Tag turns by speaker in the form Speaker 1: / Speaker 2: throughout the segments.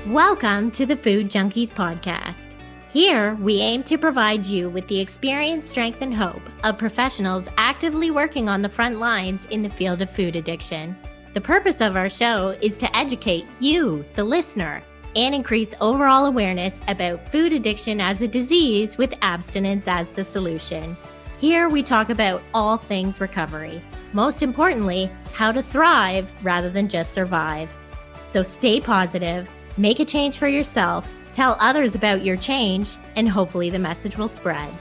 Speaker 1: Welcome to the Food Junkies podcast. Here, we aim to provide you with the experience, strength, and hope of professionals actively working on the front lines in the field of food addiction. The purpose of our show is to educate you, the listener, and increase overall awareness about food addiction as a disease with abstinence as the solution. Here, we talk about all things recovery. Most importantly, how to thrive rather than just survive. So stay positive. Make a change for yourself, tell others about your change, and hopefully the message will spread.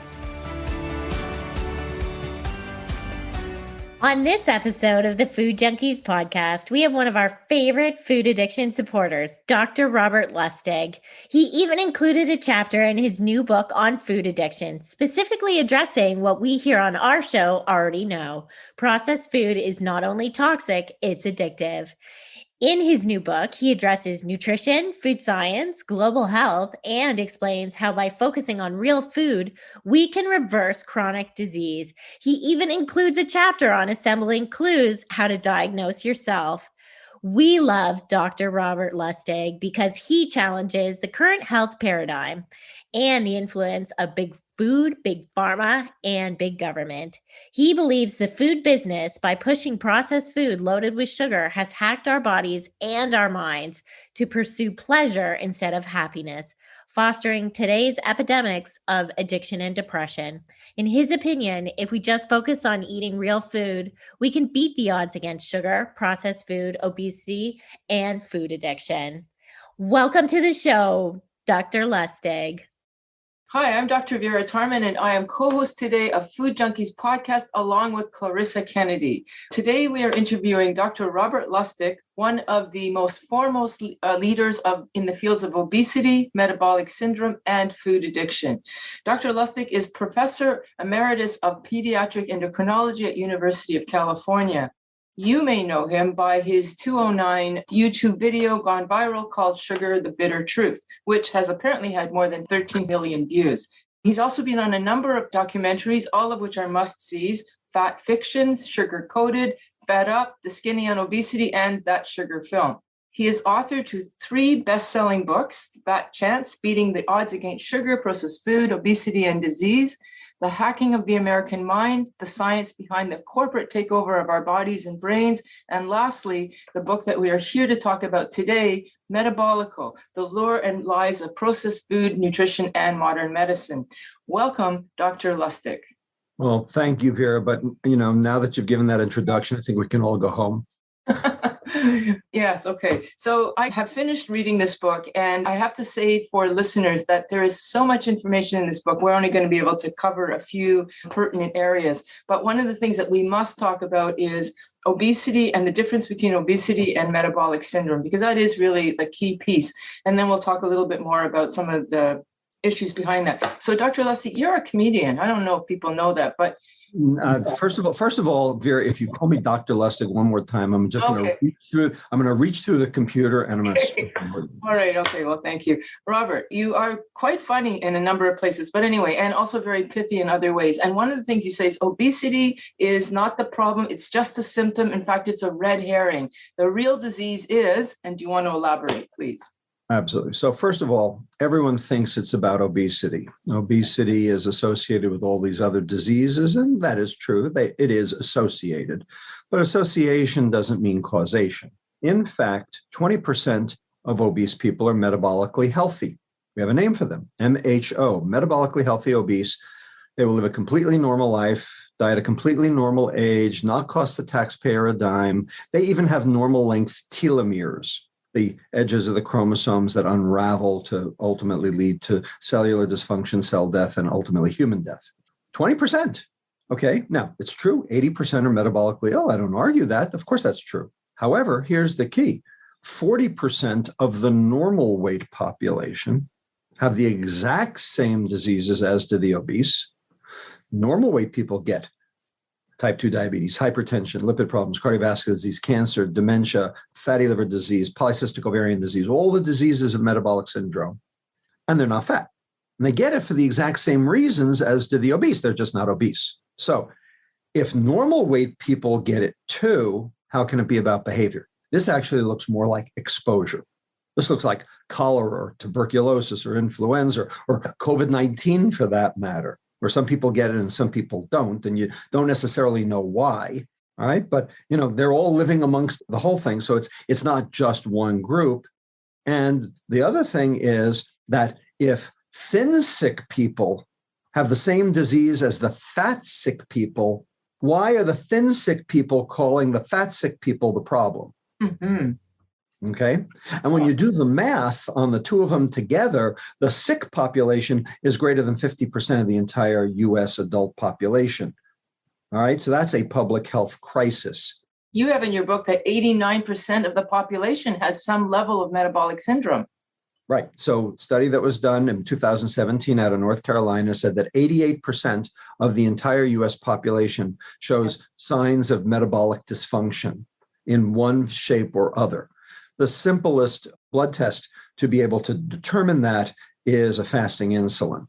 Speaker 1: On this episode of the Food Junkies podcast, we have one of our favorite food addiction supporters, Dr. Robert Lustig. He even included a chapter in his new book on food addiction, specifically addressing what we here on our show already know. Processed food is not only toxic, it's addictive. In his new book, he addresses nutrition, food science, global health, and explains how by focusing on real food, we can reverse chronic disease. He even includes a chapter on assembling clues how to diagnose yourself. We love Dr. Robert Lustig because he challenges the current health paradigm and the influence of big food, big pharma, and big government. He believes the food business, by pushing processed food loaded with sugar, has hacked our bodies and our minds to pursue pleasure instead of happiness, fostering today's epidemics of addiction and depression. In his opinion, if we just focus on eating real food, we can beat the odds against sugar, processed food, obesity, and food addiction. Welcome to the show, Dr. Lustig.
Speaker 2: Hi, I'm Dr. Vera Tarman, and I am co-host today of Food Junkies podcast along with Clarissa Kennedy. Today, we are interviewing Dr. Robert Lustig, one of the most foremost leaders in the fields of obesity, metabolic syndrome, and food addiction. Dr. Lustig is Professor Emeritus of Pediatric Endocrinology at University of California. You may know him by his 2009 YouTube video gone viral called Sugar, the Bitter Truth, which has apparently had more than 13 million views. He's also been on a number of documentaries, all of which are must-sees: Fat Fiction, Sugar Coated, Fed Up, The Skinny on Obesity, and That Sugar Film. He is author to 3 best-selling books: Fat Chance, Beating the Odds Against Sugar, Processed Food, Obesity, and Disease; The Hacking of the American Mind, The Science Behind the Corporate Takeover of Our Bodies and Brains; and lastly, the book that we are here to talk about today, Metabolical, The Lure and Lies of Processed Food, Nutrition, and Modern Medicine. Welcome, Dr. Lustig.
Speaker 3: Well, thank you, Vera. But, now that you've given that introduction, I think we can all go home.
Speaker 2: Yes. Okay. So I have finished reading this book, and I have to say for listeners that there is so much information in this book. We're only going to be able to cover a few pertinent areas. But one of the things that we must talk about is obesity and the difference between obesity and metabolic syndrome, because that is really the key piece. And then we'll talk a little bit more about some of the issues behind that. So Dr. Lustig, you're a comedian. I don't know if people know that, but
Speaker 3: First of all, Vera, if you call me Dr. Lustig one more time, I'm just going to reach through the computer and I'm going to.
Speaker 2: All right. Okay. Well, thank you, Robert. You are quite funny in a number of places, but anyway, and also very pithy in other ways. And one of the things you say is obesity is not the problem; it's just a symptom. In fact, it's a red herring. The real disease is, and do you want to elaborate, please?
Speaker 3: Absolutely. So first of all, everyone thinks it's about obesity. Obesity is associated with all these other diseases, and that is true. It is associated, but association doesn't mean causation. In fact, 20% of obese people are metabolically healthy. We have a name for them, MHO, metabolically healthy obese. They will live a completely normal life, die at a completely normal age, not cost the taxpayer a dime. They even have normal length telomeres, the edges of the chromosomes that unravel to ultimately lead to cellular dysfunction, cell death, and ultimately human death. 20%. Okay, now it's true, 80% are metabolically ill. I don't argue that. Of course, that's true. However, here's the key. 40% of the normal weight population have the exact same diseases as do the obese. Normal weight people get type 2 diabetes, hypertension, lipid problems, cardiovascular disease, cancer, dementia, fatty liver disease, polycystic ovarian disease, all the diseases of metabolic syndrome. And they're not fat. And they get it for the exact same reasons as do the obese. They're just not obese. So if normal weight people get it too, how can it be about behavior? This actually looks more like exposure. This looks like cholera or tuberculosis or influenza or COVID-19 for that matter, where some people get it and some people don't, and you don't necessarily know why. All right. But, they're all living amongst the whole thing. So it's not just one group. And the other thing is that if thin sick people have the same disease as the fat sick people, why are the thin sick people calling the fat sick people the problem?
Speaker 2: Mm-hmm.
Speaker 3: Okay. And when you do the math on the two of them together, the sick population is greater than 50% of the entire US adult population. All right. So that's a public health crisis.
Speaker 2: You have in your book that 89% of the population has some level of metabolic syndrome.
Speaker 3: Right. So study that was done in 2017 out of North Carolina said that 88% of the entire US population shows signs of metabolic dysfunction in one shape or other. The simplest blood test to be able to determine that is a fasting insulin.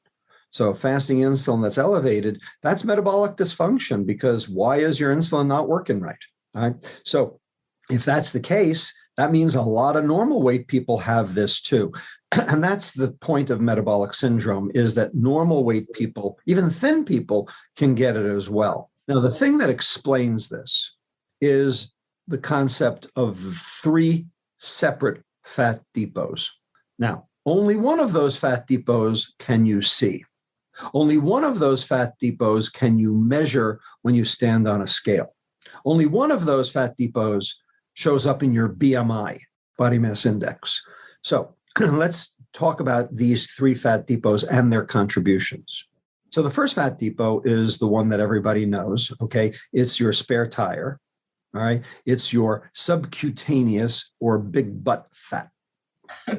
Speaker 3: So fasting insulin that's elevated, that's metabolic dysfunction, because why is your insulin not working right? All right. So if that's the case, that means a lot of normal weight people have this too. And that's the point of metabolic syndrome, is that normal weight people, even thin people, can get it as well. Now, the thing that explains this is the concept of 3 separate fat depots. Now, only one of those fat depots can you see. Only one of those fat depots can you measure when you stand on a scale. Only one of those fat depots shows up in your BMI, body mass index. So let's talk about these 3 fat depots and their contributions. So the first fat depot is the one that everybody knows, okay? It's your spare tire, all right? It's your subcutaneous or big butt fat.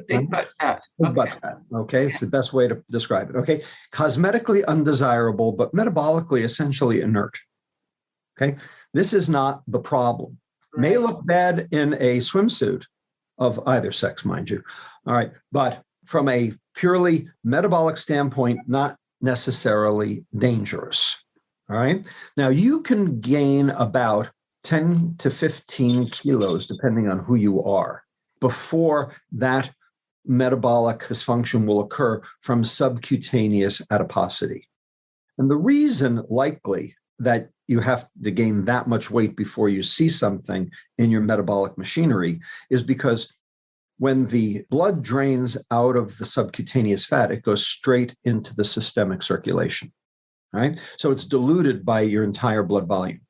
Speaker 2: Big butt fat.
Speaker 3: Big butt fat, okay? It's the best way to describe it, okay? Cosmetically undesirable, but metabolically essentially inert, okay? This is not the problem.
Speaker 2: Right.
Speaker 3: May look bad in a swimsuit of either sex, mind you, all right? But from a purely metabolic standpoint, not necessarily dangerous, all right? Now, you can gain about 10 to 15 kilos, depending on who you are, before that metabolic dysfunction will occur from subcutaneous adiposity. And the reason likely that you have to gain that much weight before you see something in your metabolic machinery is because when the blood drains out of the subcutaneous fat, it goes straight into the systemic circulation, right? So it's diluted by your entire blood volume,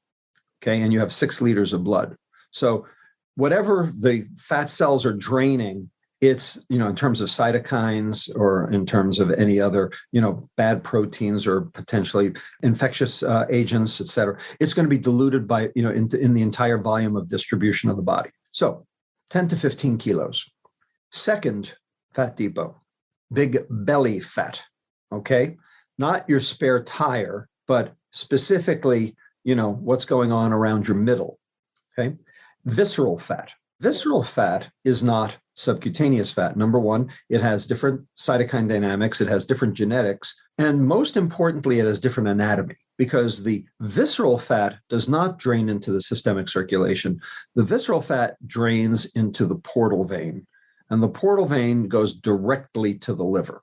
Speaker 3: okay? And you have 6 liters of blood. So whatever the fat cells are draining, it's, in terms of cytokines or in terms of any other, bad proteins or potentially infectious agents, et cetera, it's going to be diluted by, in the entire volume of distribution of the body. So 10 to 15 kilos. Second fat depot, big belly fat, okay? Not your spare tire, but specifically, what's going on around your middle, okay? Visceral fat. Visceral fat is not subcutaneous fat. Number one, it has different cytokine dynamics, it has different genetics, and most importantly, it has different anatomy, because the visceral fat does not drain into the systemic circulation. The visceral fat drains into the portal vein, and the portal vein goes directly to the liver.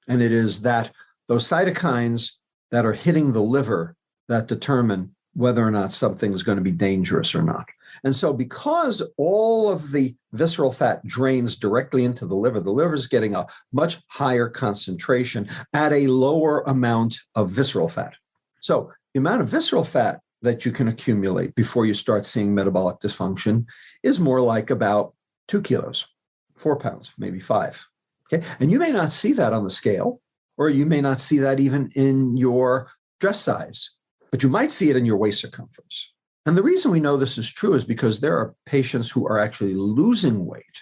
Speaker 3: And it is those cytokines that are hitting the liver that determine whether or not something is going to be dangerous or not. And so because all of the visceral fat drains directly into the liver is getting a much higher concentration at a lower amount of visceral fat. So the amount of visceral fat that you can accumulate before you start seeing metabolic dysfunction is more like about 2 kilos, 4 pounds, maybe 5. Okay. And you may not see that on the scale, or you may not see that even in your dress size, but you might see it in your waist circumference. And the reason we know this is true is because there are patients who are actually losing weight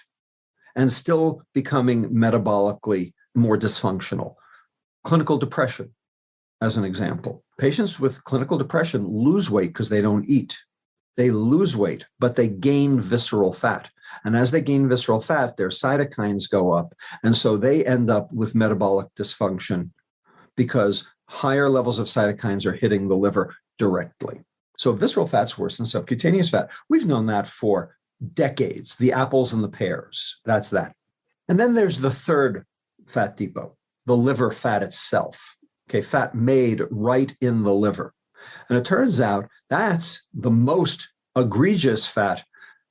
Speaker 3: and still becoming metabolically more dysfunctional. Clinical depression, as an example. Patients with clinical depression lose weight because they don't eat. They lose weight, but they gain visceral fat. And as they gain visceral fat, their cytokines go up. And so they end up with metabolic dysfunction because higher levels of cytokines are hitting the liver directly. So visceral fat's worse than subcutaneous fat. We've known that for decades. The apples and the pears, that's that. And then there's the third fat depot, the liver fat itself. Okay, fat made right in the liver. And it turns out that's the most egregious fat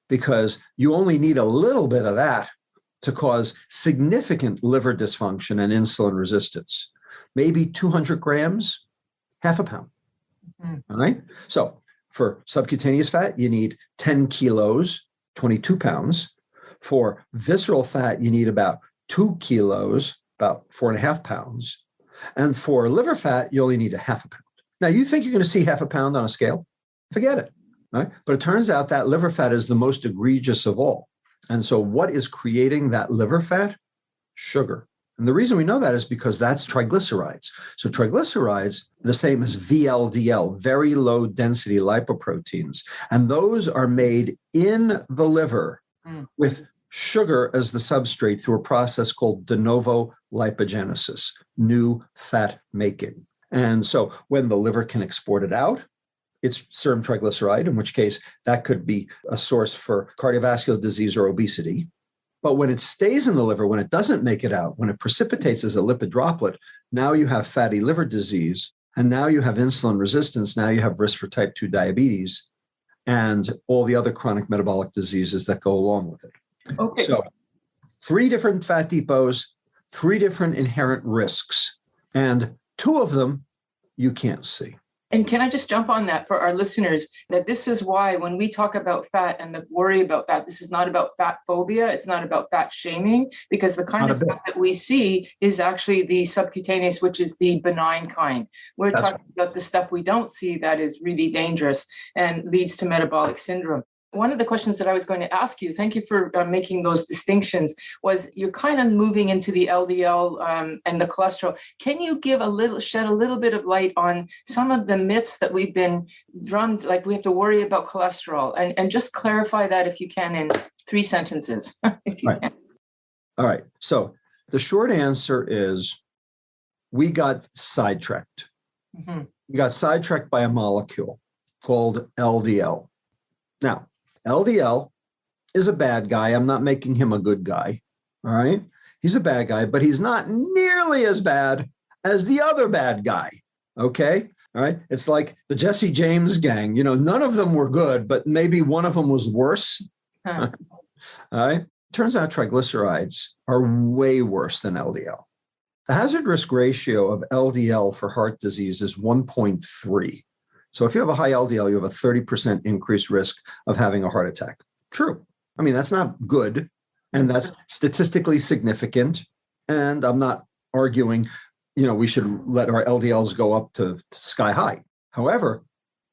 Speaker 3: because you only need a little bit of that to cause significant liver dysfunction and insulin resistance. Maybe 200 grams, half a pound. All right. So for subcutaneous fat, you need 10 kilos, 22 pounds. For visceral fat, you need about 2 kilos, about 4.5 pounds. And for liver fat, you only need a half a pound. Now, you think you're going to see half a pound on a scale? Forget it. Right? But it turns out that liver fat is the most egregious of all. And so what is creating that liver fat? Sugar. And the reason we know that is because that's triglycerides. So triglycerides, the same as VLDL, very low density lipoproteins. And those are made in the liver with sugar as the substrate through a process called de novo lipogenesis, new fat making. And so when the liver can export it out, it's serum triglyceride, in which case that could be a source for cardiovascular disease or obesity. But when it stays in the liver, when it doesn't make it out, when it precipitates as a lipid droplet, now you have fatty liver disease, and now you have insulin resistance, now you have risk for type 2 diabetes, and all the other chronic metabolic diseases that go along with it.
Speaker 2: Okay.
Speaker 3: So 3 different fat depots, 3 different inherent risks, and 2 of them you can't see.
Speaker 2: And can I just jump on that for our listeners, that this is why when we talk about fat and the worry about fat, this is not about fat phobia. It's not about fat shaming, because the kind of fat that we see is actually the subcutaneous, which is the benign kind. We're talking about the stuff we don't see that is really dangerous and leads to metabolic syndrome. One of the questions that I was going to ask you, thank you for making those distinctions, was you're kind of moving into the LDL and the cholesterol. Can you shed a little bit of light on some of the myths that we've been drummed, like we have to worry about cholesterol, and just clarify that if you can in 3 sentences, if you can.
Speaker 3: All right. So the short answer is we got sidetracked. Mm-hmm. We got sidetracked by a molecule called LDL. Now, LDL is a bad guy. I'm not making him a good guy. All right. He's a bad guy, but he's not nearly as bad as the other bad guy. Okay. All right. It's like the Jesse James gang. You know, none of them were good, but maybe one of them was worse. All right. Turns out triglycerides are way worse than LDL. The hazard risk ratio of LDL for heart disease is 1.3. So if you have a high LDL, you have a 30% increased risk of having a heart attack. True. I mean, that's not good. And that's statistically significant. And I'm not arguing, we should let our LDLs go up to sky high. However,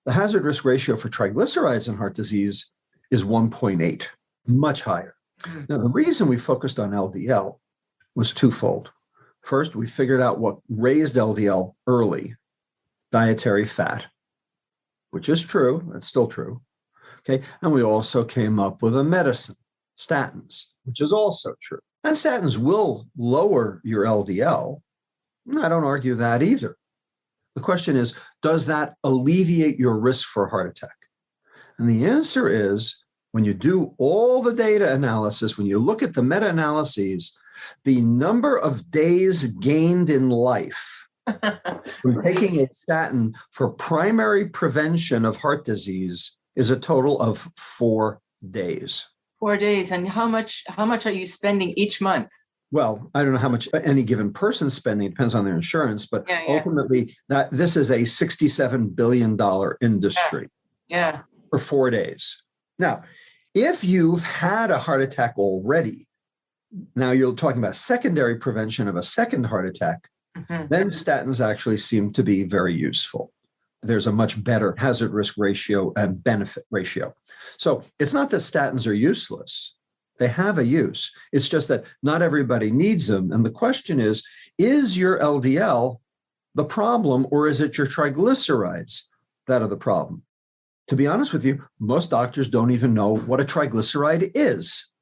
Speaker 3: the hazard risk ratio for triglycerides in heart disease is 1.8, much higher. Now, the reason we focused on LDL was twofold. First, we figured out what raised LDL early, dietary fat, which is true. That's still true. Okay. And we also came up with a medicine, statins, which is also true. And statins will lower your LDL. I don't argue that either. The question is, does that alleviate your risk for a heart attack? And the answer is, when you do all the data analysis, when you look at the meta-analyses, the number of days gained in life from taking a statin for primary prevention of heart disease is a total of 4 days.
Speaker 2: 4 days. And how much are you spending each month?
Speaker 3: Well, I don't know how much any given person's spending. It depends on their insurance, but ultimately this is a $67 billion industry for 4 days. Now, if you've had a heart attack already, now you're talking about secondary prevention of a second heart attack, then statins actually seem to be very useful. There's a much better hazard risk ratio and benefit ratio. So it's not that statins are useless. They have a use. It's just that not everybody needs them. And the question is your LDL the problem, or is it your triglycerides that are the problem? To be honest with you, most doctors don't even know what a triglyceride is.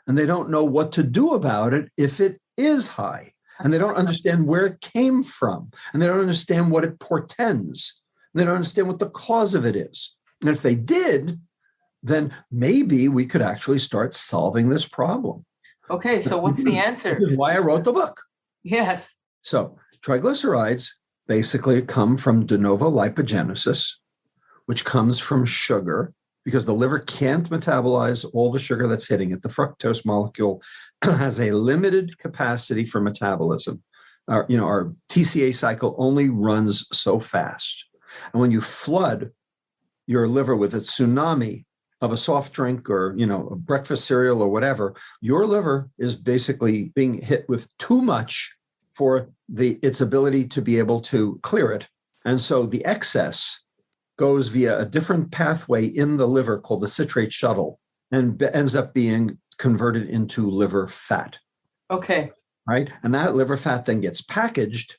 Speaker 3: And they don't know what to do about it if it is high. And they don't understand where it came from. And they don't understand what it portends. And they don't understand what the cause of it is. And if they did, then maybe we could actually start solving this problem.
Speaker 2: Okay, so what's the answer?
Speaker 3: Which is why I wrote the book.
Speaker 2: Yes.
Speaker 3: So triglycerides basically come from de novo lipogenesis, which comes from sugar, because the liver can't metabolize all the sugar that's hitting it. The fructose molecule has a limited capacity for metabolism. Our TCA cycle only runs so fast. And when you flood your liver with a tsunami of a soft drink or, a breakfast cereal or whatever, your liver is basically being hit with too much for its ability to be able to clear it. And so the excess goes via a different pathway in the liver called the citrate shuttle and ends up being converted into liver fat.
Speaker 2: Okay.
Speaker 3: Right? And that liver fat then gets packaged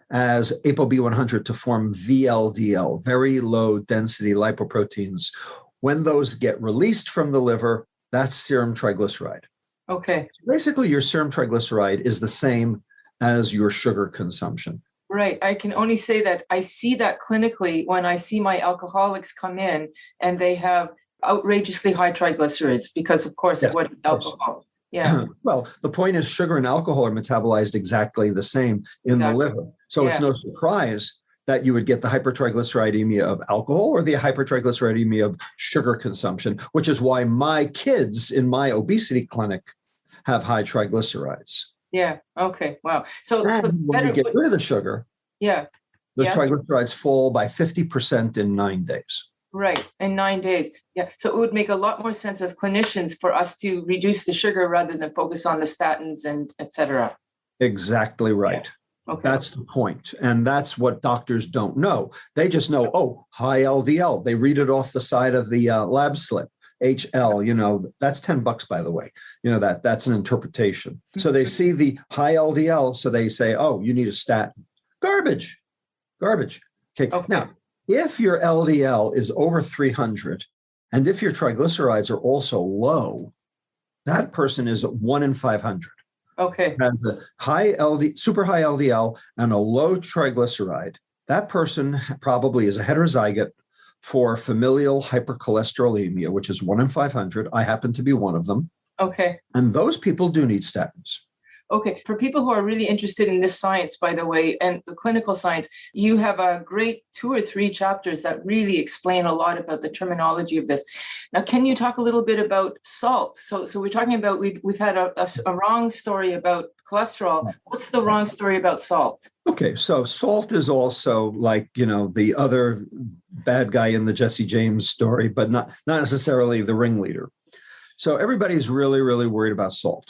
Speaker 3: as ApoB100 to form VLDL, very low density lipoproteins. When those get released from the liver, that's serum triglyceride.
Speaker 2: Okay.
Speaker 3: Basically, your serum triglyceride is the same as your sugar consumption.
Speaker 2: Right. I can only say that I see that clinically when I see my alcoholics come in and they have outrageously high triglycerides because, of course,
Speaker 3: Yes,
Speaker 2: what alcohol. Yeah.
Speaker 3: Well, the point is sugar and alcohol are metabolized exactly the same in the liver. So it's no surprise that you would get the hypertriglyceridemia of alcohol or the hypertriglyceridemia of sugar consumption, which is why my kids in my obesity clinic have high triglycerides.
Speaker 2: Yeah. Okay. Wow. So
Speaker 3: when you get rid of the sugar,
Speaker 2: the
Speaker 3: triglycerides fall by 50% in 9 days.
Speaker 2: Right. In 9 days. Yeah. So it would make a lot more sense as clinicians for us to reduce the sugar rather than focus on the statins and et cetera.
Speaker 3: Exactly right. Yeah.
Speaker 2: Okay.
Speaker 3: That's the point. And that's what doctors don't know. They just know, high LDL. They read it off the side of the lab slip. HL, that's $10, by the way. That's an interpretation. So they see the high LDL. So they say, you need a statin. Garbage. Okay. Now, if your LDL is over 300, and if your triglycerides are also low, that person is 1 in 500.
Speaker 2: Okay.
Speaker 3: Has a super high LDL and a low triglyceride. That person probably is a heterozygote for familial hypercholesterolemia, which is 1 in 500. I happen to be one of them.
Speaker 2: Okay.
Speaker 3: And those people do need statins.
Speaker 2: Okay. For people who are really interested in this science, by the way, and the clinical science, you have a great 2 or 3 chapters that really explain a lot about the terminology of this. Now, can you talk a little bit about salt? So we're talking about, we've had a wrong story about cholesterol. What's the wrong story about salt?
Speaker 3: Okay. So salt is also like, the other bad guy in the Jesse James story, but not necessarily the ringleader. So everybody's really, really worried about salt.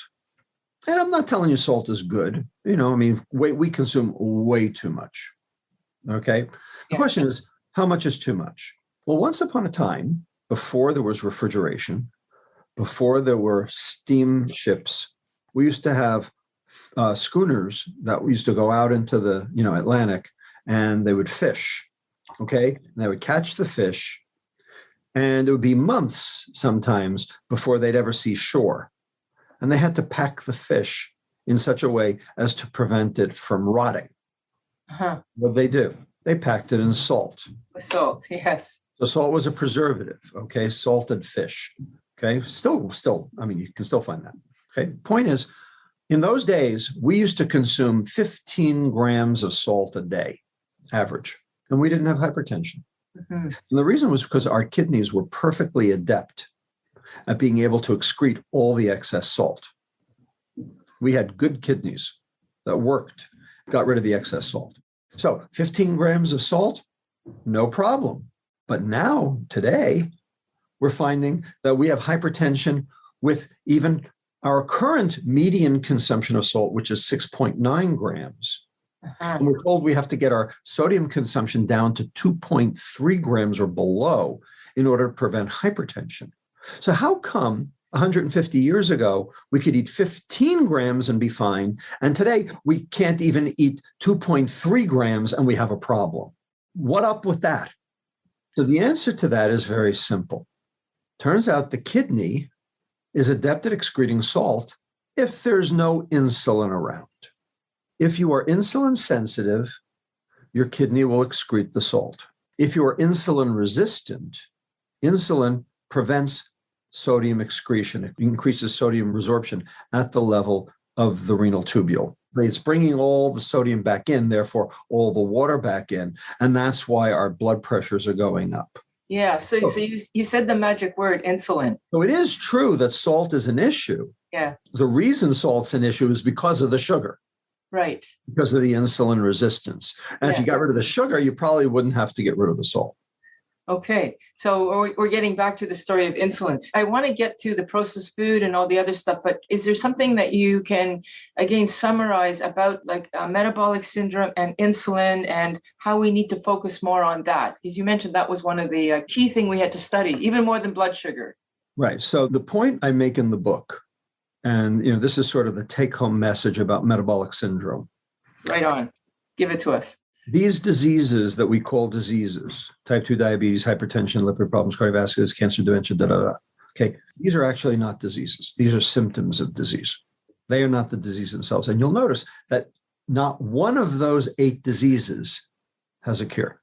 Speaker 3: And I'm not telling you salt is good. We consume way too much. Okay. The question is, how much is too much? Well, once upon a time, before there was refrigeration, before there were steam ships, we used to have schooners that used to go out into the, Atlantic, and they would fish. Okay. And they would catch the fish, and it would be months sometimes before they'd ever see shore. And they had to pack the fish in such a way as to prevent it from rotting.
Speaker 2: Uh-huh.
Speaker 3: What they do? They packed it in salt.
Speaker 2: Salt, yes.
Speaker 3: So salt was a preservative, okay? Salted fish, okay? Still, you can still find that, okay? Point is, in those days, we used to consume 15 grams of salt a day, average, and we didn't have hypertension. Mm-hmm. And the reason was because our kidneys were perfectly adept at being able to excrete all the excess salt. We had good kidneys that worked, got rid of the excess salt. So 15 grams of salt, no problem. But now, today, we're finding that we have hypertension with even our current median consumption of salt, which is 6.9 grams. Uh-huh. And we're told we have to get our sodium consumption down to 2.3 grams or below in order to prevent hypertension. So how come 150 years ago, we could eat 15 grams and be fine, and today we can't even eat 2.3 grams and we have a problem? What up with that? So the answer to that is very simple. Turns out the kidney is adept at excreting salt if there's no insulin around. If you are insulin sensitive, your kidney will excrete the salt. If you are insulin resistant, insulin prevents sodium excretion. It increases sodium resorption at the level of the renal tubule. It's bringing all the sodium back in, therefore all the water back in. And that's why our blood pressures are going up.
Speaker 2: Yeah. So you said the magic word, insulin.
Speaker 3: So it is true that salt is an issue.
Speaker 2: Yeah.
Speaker 3: The reason salt's an issue is because of the sugar.
Speaker 2: Right.
Speaker 3: Because of the insulin resistance. And if you got rid of the sugar, you probably wouldn't have to get rid of the salt.
Speaker 2: Okay. So we're getting back to the story of insulin. I want to get to the processed food and all the other stuff, but is there something that you can, again, summarize about like metabolic syndrome and insulin and how we need to focus more on that? Because you mentioned that was one of the key thing we had to study, even more than blood sugar.
Speaker 3: Right. So the point I make in the book, and this is sort of the take-home message about metabolic syndrome.
Speaker 2: Right on. Give it to us.
Speaker 3: These diseases that we call diseases, type 2 diabetes, hypertension, lipid problems, cardiovascular disease, cancer, dementia, Okay, these are actually not diseases. These are symptoms of disease. They are not the disease themselves. And you'll notice that not one of those 8 diseases has a cure.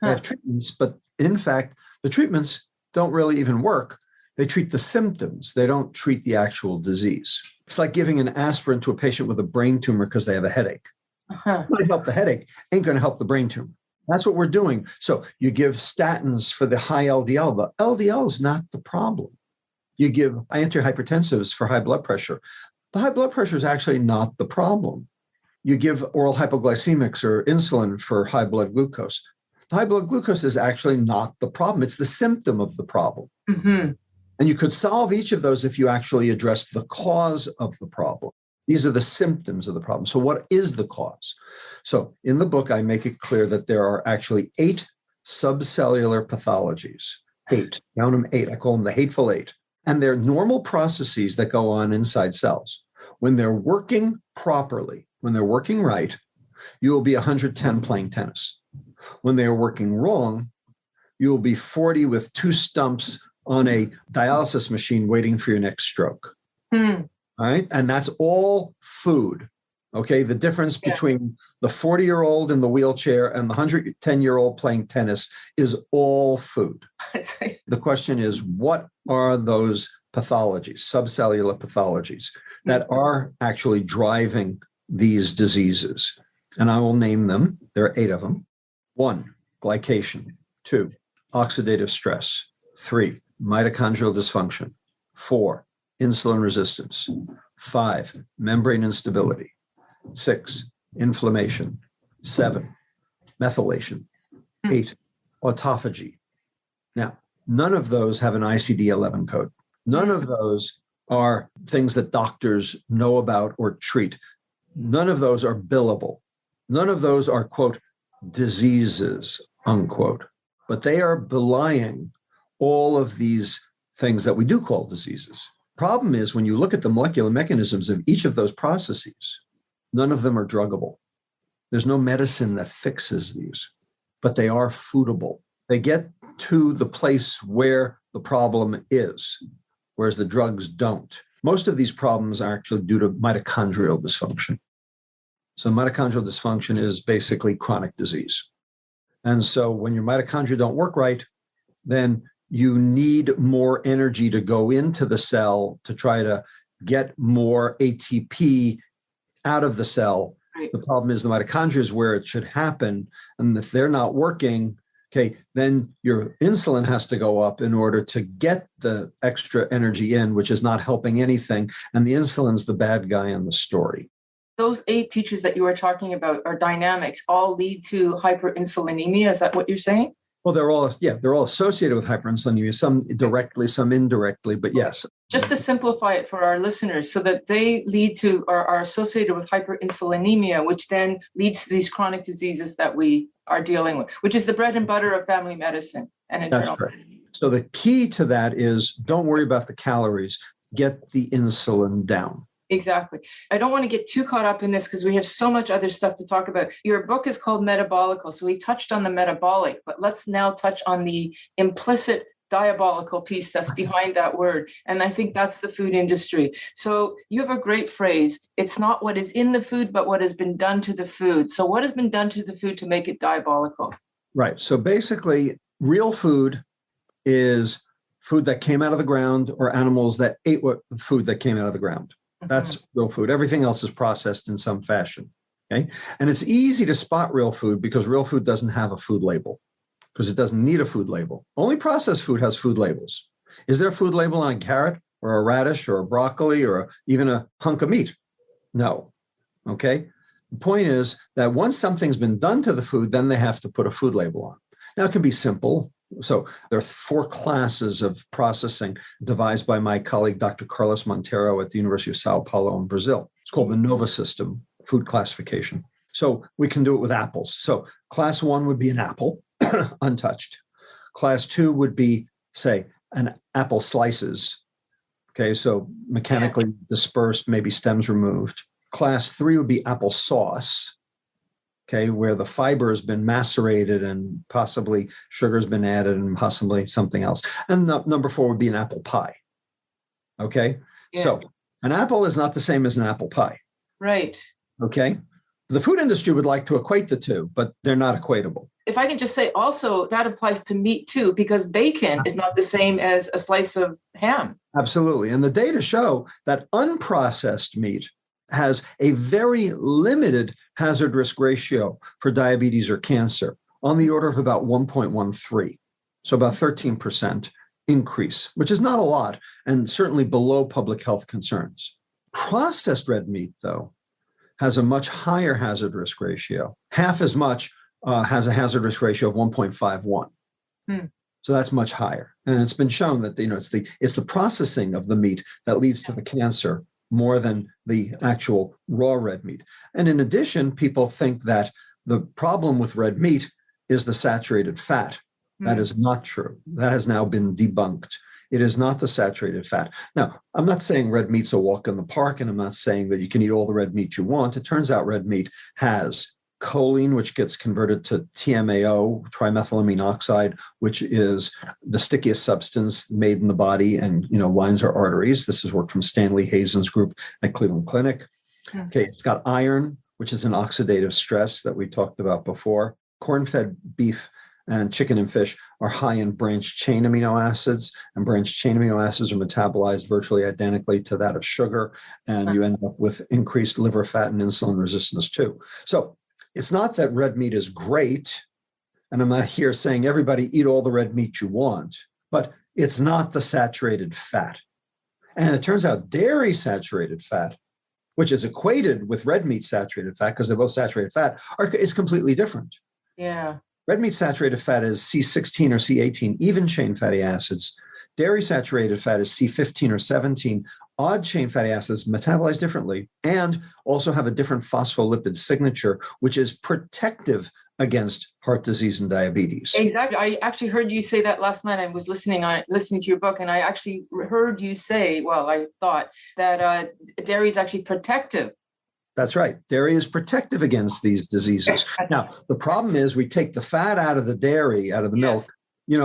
Speaker 3: They have treatments, but in fact, the treatments don't really even work. They treat the symptoms. They don't treat the actual disease. It's like giving an aspirin to a patient with a brain tumor because they have a headache. It might help the headache, ain't going to help the brain tumor. That's what we're doing. So you give statins for the high LDL, but LDL is not the problem. You give antihypertensives for high blood pressure. The high blood pressure is actually not the problem. You give oral hypoglycemics or insulin for high blood glucose. The high blood glucose is actually not the problem. It's the symptom of the problem.
Speaker 2: Mm-hmm.
Speaker 3: And you could solve each of those if you actually address the cause of the problem. These are the symptoms of the problem. So what is the cause? So in the book, I make it clear that there are actually 8 subcellular pathologies. 8, count them 8. I call them the hateful 8. And they're normal processes that go on inside cells. When they're working properly, when they're working right, you will be 110 playing tennis. When they're working wrong, you will be 40 with 2 stumps on a dialysis machine waiting for your next stroke. All right. And that's all food. Okay. The difference between the 40-year-old in the wheelchair and the 110-year-old playing tennis is all food. The question is, what are those pathologies, subcellular pathologies, that are actually driving these diseases? And I will name them. There are 8 of them. 1, glycation. 2, oxidative stress. 3, mitochondrial dysfunction. 4, insulin resistance. 5, membrane instability. 6, inflammation. 7, methylation. 8, autophagy. Now, none of those have an ICD-11 code. None of those are things that doctors know about or treat. None of those are billable. None of those are, quote, diseases, unquote. But they are belying all of these things that we do call diseases. Problem is, when you look at the molecular mechanisms of each of those processes, none of them are druggable. There's no medicine that fixes these, but they are foodable. They get to the place where the problem is, whereas the drugs don't. Most of these problems are actually due to mitochondrial dysfunction. So mitochondrial dysfunction is basically chronic disease. And so when your mitochondria don't work right, then you need more energy to go into the cell to try to get more ATP out of the cell. Right. The problem is the mitochondria is where it should happen. And if they're not working, okay, then your insulin has to go up in order to get the extra energy in, which is not helping anything. And the insulin's the bad guy in the story.
Speaker 2: Those 8 features that you were talking about are dynamics, all lead to hyperinsulinemia. Is that what you're saying?
Speaker 3: Well, they're all associated with hyperinsulinemia, some directly, some indirectly, but yes.
Speaker 2: Just to simplify it for our listeners, so that they lead to or are associated with hyperinsulinemia, which then leads to these chronic diseases that we are dealing with, which is the bread and butter of family medicine and internal medicine. So
Speaker 3: the key to that is don't worry about the calories, get the insulin down.
Speaker 2: Exactly. I don't want to get too caught up in this because we have so much other stuff to talk about. Your book is called Metabolical. So we touched on the metabolic, but let's now touch on the implicit diabolical piece that's behind that word. And I think that's the food industry. So you have a great phrase. It's not what is in the food, but what has been done to the food. So what has been done to the food to make it diabolical?
Speaker 3: Right. So basically, real food is food that came out of the ground or animals that ate food that came out of the ground. That's real food. Everything else is processed in some fashion. Okay. And it's easy to spot real food because real food doesn't have a food label because it doesn't need a food label. Only processed food has food labels. Is there a food label on a carrot or a radish or a broccoli or even a hunk of meat? No. Okay. The point is that once something's been done to the food, then they have to put a food label on. Now, it can be simple. So there are 4 classes of processing devised by my colleague, Dr. Carlos Monteiro at the University of Sao Paulo in Brazil. It's called the NOVA system, food classification. So we can do it with apples. So class 1 would be an apple, untouched. Class 2 would be, say, an apple slices. Okay, so mechanically dispersed, maybe stems removed. Class 3 would be apple sauce. Okay, where the fiber has been macerated and possibly sugar has been added and possibly something else. And number 4 would be an apple pie. Okay, so an apple is not the same as an apple pie.
Speaker 2: Right.
Speaker 3: Okay, the food industry would like to equate the two, but they're not equatable.
Speaker 2: If I can just say also, that applies to meat too, because bacon is not the same as a slice of ham.
Speaker 3: Absolutely. And the data show that unprocessed meat has a very limited hazard risk ratio for diabetes or cancer on the order of about 1.13. So about 13% increase, which is not a lot and certainly below public health concerns. Processed red meat, though, has a much higher hazard risk ratio. Half as much has a hazard risk ratio of 1.51. So that's much higher. And it's been shown that it's the processing of the meat that leads to the cancer more than the actual raw red meat. And in addition, people think that the problem with red meat is the saturated fat. That is not true. That has now been debunked. It is not the saturated fat. Now, I'm not saying red meat's a walk in the park, and I'm not saying that you can eat all the red meat you want. It turns out red meat has choline, which gets converted to TMAO, trimethylamine oxide, which is the stickiest substance made in the body and lines our arteries. This is work from Stanley Hazen's group at Cleveland Clinic. Okay, it's got iron, which is an oxidative stress that we talked about before. Corn-fed beef and chicken and fish are high in branched chain amino acids, and branched chain amino acids are metabolized virtually identically to that of sugar, and you end up with increased liver fat and insulin resistance too. So it's not that red meat is great, and I'm not here saying everybody eat all the red meat you want, but it's not the saturated fat. And it turns out dairy saturated fat, which is equated with red meat saturated fat because they're both saturated fat, is completely different.
Speaker 2: Yeah.
Speaker 3: Red meat saturated fat is C16 or C18, even chain fatty acids. Dairy saturated fat is C15 or 17. Odd chain fatty acids metabolize differently and also have a different phospholipid signature, which is protective against heart disease and diabetes.
Speaker 2: Exactly. I actually heard you say that last night. I was listening to your book, and I actually heard you say, I thought that dairy is actually protective.
Speaker 3: That's right. Dairy is protective against these diseases. Now, the problem is we take the fat out of the dairy, out of the milk,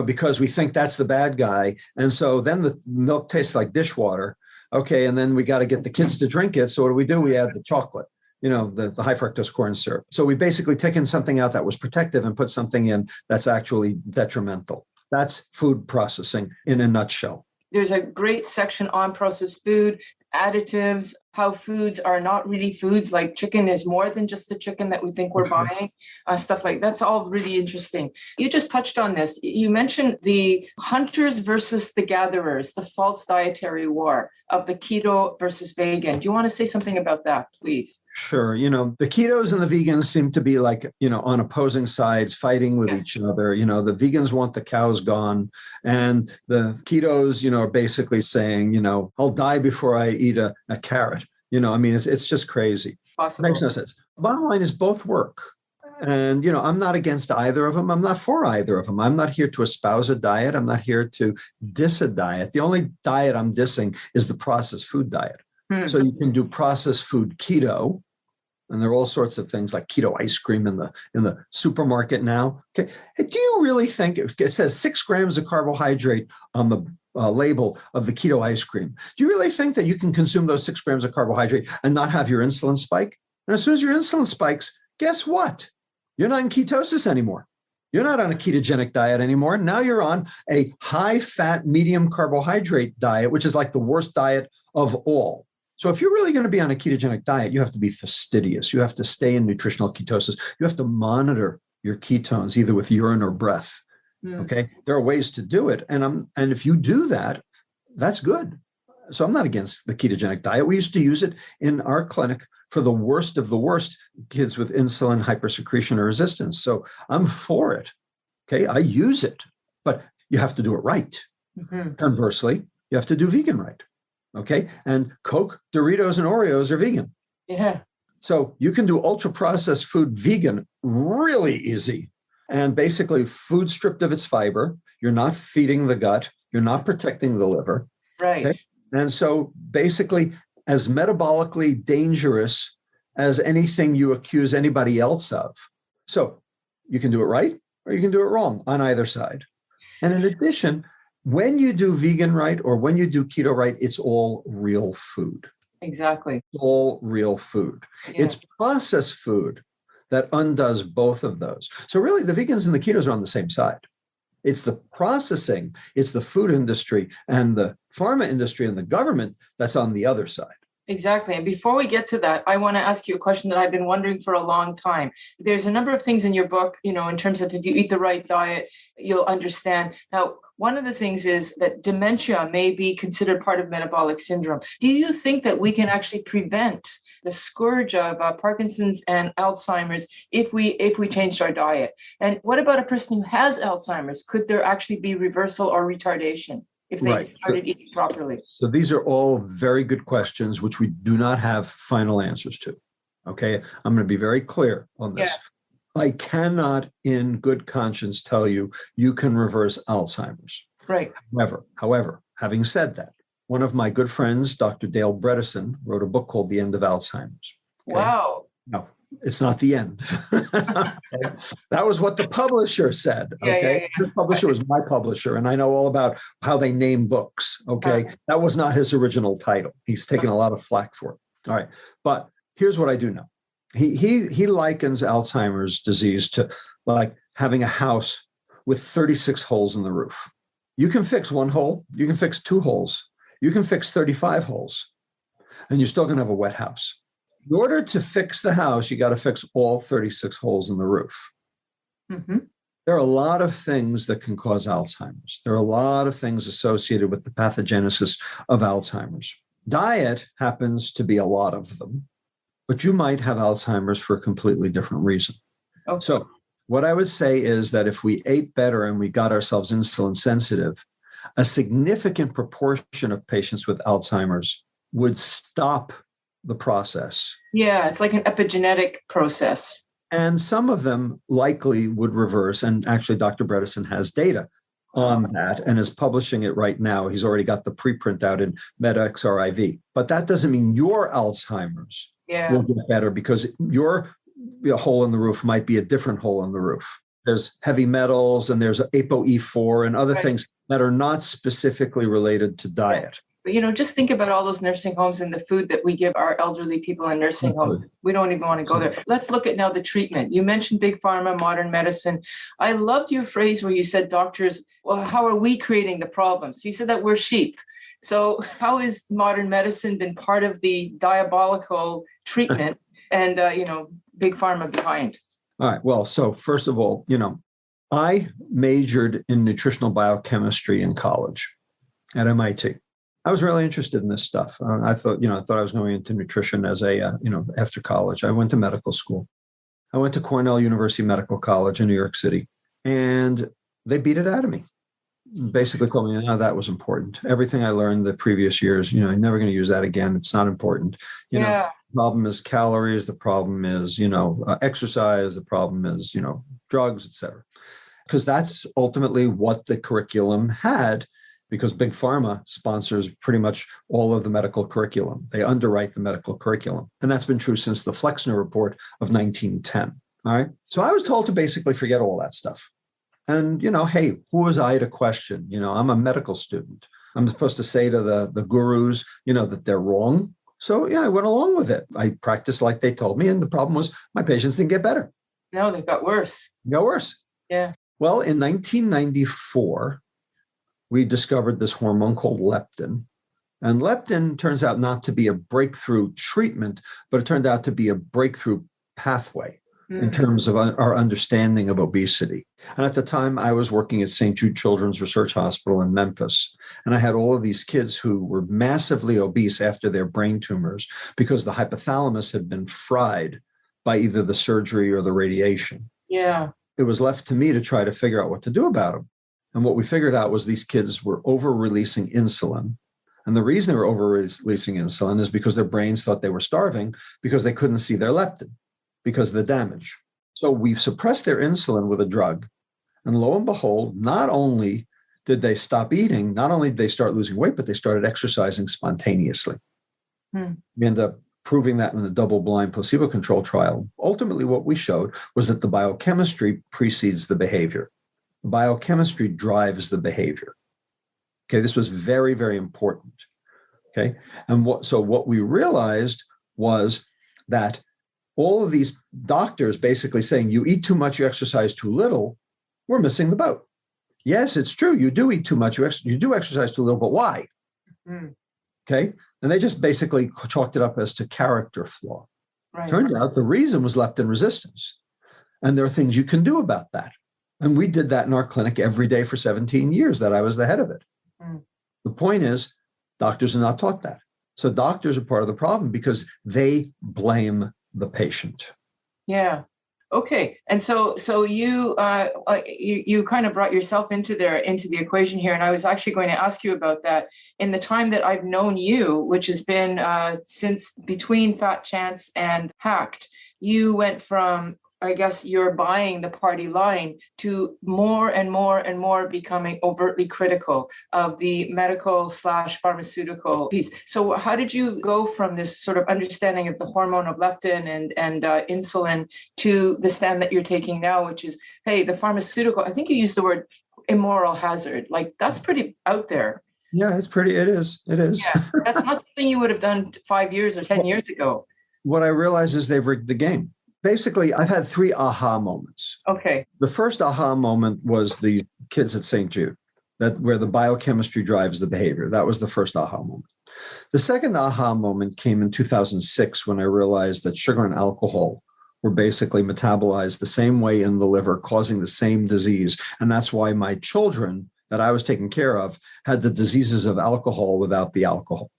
Speaker 3: because we think that's the bad guy. And so then the milk tastes like dishwater. Okay, and then we got to get the kids to drink it. So what do? We add the chocolate, the high fructose corn syrup. So we basically taken something out that was protective and put something in that's actually detrimental. That's food processing in a nutshell.
Speaker 2: There's a great section on processed food, additives, how foods are not really foods, like chicken is more than just the chicken that we think we're buying, stuff like that's all really interesting. You just touched on this. You mentioned the hunters versus the gatherers, the false dietary war of the keto versus vegan. Do you want to say something about that, please?
Speaker 3: Sure. The ketos and the vegans seem to be like, on opposing sides fighting with each other. The vegans want the cows gone, and the ketos, are basically saying, I'll die before I eat a carrot. It's just crazy.
Speaker 2: Possible.
Speaker 3: Makes no sense. Bottom line is both work. And, I'm not against either of them. I'm not for either of them. I'm not here to espouse a diet. I'm not here to diss a diet. The only diet I'm dissing is the processed food diet. So you can do processed food keto, and there are all sorts of things like keto ice cream in the supermarket now. Okay, do you really think it says 6 grams of carbohydrate on the label of the keto ice cream? Do you really think that you can consume those 6 grams of carbohydrate and not have your insulin spike? And as soon as your insulin spikes, guess what? You're not in ketosis anymore. You're not on a ketogenic diet anymore. Now you're on a high-fat, medium carbohydrate diet, which is like the worst diet of all. So if you're really going to be on a ketogenic diet, you have to be fastidious. You have to stay in nutritional ketosis. You have to monitor your ketones, either with urine or breath. Okay. There are ways to do it. And if you do that, that's good. So I'm not against the ketogenic diet. We used to use it in our clinic for the worst of the worst kids with insulin hypersecretion or resistance. So I'm for it. Okay. I use it, but you have to do it right. Conversely, you have to do vegan right. Okay. And Coke, Doritos, and Oreos are vegan.
Speaker 2: Yeah.
Speaker 3: So you can do ultra processed food vegan really easy. And basically food stripped of its fiber. You're not feeding the gut. You're not protecting the liver.
Speaker 2: Right.
Speaker 3: Okay? And so basically as metabolically dangerous as anything you accuse anybody else of. So you can do it right or you can do it wrong on either side. And in addition, when you do vegan right or when you do keto right, it's all real food.
Speaker 2: Exactly.
Speaker 3: All real food.
Speaker 2: Yeah.
Speaker 3: It's processed food that undoes both of those. So really the vegans and the ketos are on the same side. It's the processing, it's the food industry and the pharma industry and the government that's on the other side.
Speaker 2: Exactly. And before we get to that, I want to ask you a question that I've been wondering for a long time. There's a number of things in your book, in terms of if you eat the right diet, you'll understand. Now, one of the things is that dementia may be considered part of metabolic syndrome. Do you think that we can actually prevent the scourge of Parkinson's and Alzheimer's if we changed our diet? And what about a person who has Alzheimer's? Could there actually be reversal or retardation if they started eating properly?
Speaker 3: So these are all very good questions, which we do not have final answers to. Okay, I'm going to be very clear on this. Yeah. I cannot in good conscience tell you can reverse Alzheimer's.
Speaker 2: Right.
Speaker 3: However, having said that, one of my good friends, Dr. Dale Bredesen, wrote a book called The End of Alzheimer's. Okay?
Speaker 2: Wow.
Speaker 3: No, it's not the end. Okay? That was what the publisher said. Okay. This publisher was my publisher, and I know all about how they name books. Okay. That was not his original title. He's taken a lot of flack for it. All right. But here's what I do know. He likens Alzheimer's disease to like having a house with 36 holes in the roof. You can fix one hole, you can fix two holes, you can fix 35 holes, and you're still going to have a wet house. In order to fix the house, you got to fix all 36 holes in the roof. Mm-hmm. There are a lot of things that can cause Alzheimer's. There are a lot of things associated with the pathogenesis of Alzheimer's. Diet happens to be a lot of them, but you might have Alzheimer's for a completely different reason. Okay. So what I would say is that if we ate better and we got ourselves insulin sensitive, a significant proportion of patients with Alzheimer's would stop the process.
Speaker 2: Yeah, it's like an epigenetic process.
Speaker 3: And some of them likely would reverse. And actually, Dr. Bredesen has data on that and is publishing it right now. He's already got the preprint out in MedXRIV. But that doesn't mean your Alzheimer's will get better, because your hole in the roof might be a different hole in the roof. There's heavy metals and there's ApoE4 and other things that are not specifically related to diet.
Speaker 2: But, just think about all those nursing homes and the food that we give our elderly people in nursing homes. We don't even want to go there. Let's look at now the treatment. You mentioned big pharma, modern medicine. I loved your phrase where you said doctors, well, how are we creating the problems? So you said that we're sheep. So how has modern medicine been part of the diabolical treatment and, big pharma behind?
Speaker 3: All right. Well, so first of all, I majored in nutritional biochemistry in college at MIT. I was really interested in this stuff. I thought I was going into nutrition as after college. I went to medical school. I went to Cornell University Medical College in New York City, and they beat it out of me. Basically told me, that was important. Everything I learned the previous years, you're never going to use that again. It's not important. The problem is calories. The problem is, exercise. The problem is, drugs, et cetera. Because that's ultimately what the curriculum had, because Big Pharma sponsors pretty much all of the medical curriculum. They underwrite the medical curriculum. And that's been true since the Flexner Report of 1910. All right. So I was told to basically forget all that stuff. And, hey, who was I to question? I'm a medical student. I'm supposed to say to the gurus, that they're wrong. So, I went along with it. I practiced like they told me. And the problem was my patients didn't get better.
Speaker 2: No, they got worse.
Speaker 3: They got worse.
Speaker 2: Yeah.
Speaker 3: Well, in 1994, we discovered this hormone called leptin. And leptin turns out not to be a breakthrough treatment, but it turned out to be a breakthrough pathway in terms of our understanding of obesity. And at the time, I was working at St. Jude Children's Research Hospital in Memphis. And I had all of these kids who were massively obese after their brain tumors because the hypothalamus had been fried by either the surgery or the radiation.
Speaker 2: Yeah.
Speaker 3: It was left to me to try to figure out what to do about them. And what we figured out was these kids were over-releasing insulin. And the reason they were over-releasing insulin is because their brains thought they were starving because they couldn't see their leptin because of the damage. So we suppressed their insulin with a drug. And lo and behold, not only did they stop eating, not only did they start losing weight, but they started exercising spontaneously. We ended up proving that in the double-blind placebo-controlled trial. Ultimately, what we showed was that the biochemistry precedes the behavior. The biochemistry drives the behavior. Okay, this was very, very important. Okay, and what we realized was that all of these doctors basically saying you eat too much, you exercise too little, we're missing the boat. Yes, it's true. You do eat too much, you do exercise too little, but why? Okay, and they just basically chalked it up as to character flaw.
Speaker 2: Right.
Speaker 3: Turned out the reason was leptin resistance, and there are things you can do about that. And we did that in our clinic every day for 17 years that I was the head of it. The point is, doctors are not taught that. So doctors are part of the problem because they blame the patient.
Speaker 2: Yeah. Okay. And so you kind of brought yourself into the equation here. And I was actually going to ask you about that. In the time that I've known you, which has been since between Fat Chance and Hacked, you went from, I guess, you're buying the party line to more and more and more becoming overtly critical of the medical / pharmaceutical piece. So how did you go from this sort of understanding of the hormone of leptin and insulin to the stand that you're taking now, which is, hey, the pharmaceutical, I think you used the word immoral hazard. Like, that's pretty out there.
Speaker 3: Yeah, it is.
Speaker 2: Yeah, that's not something you would have done 5 years or 10 years ago.
Speaker 3: What I realize is they've rigged the game. Basically, I've had 3 aha moments.
Speaker 2: Okay.
Speaker 3: The first aha moment was the kids at St. Jude, where the biochemistry drives the behavior. That was the first aha moment. The second aha moment came in 2006 when I realized that sugar and alcohol were basically metabolized the same way in the liver, causing the same disease. And that's why my children that I was taking care of had the diseases of alcohol without the alcohol.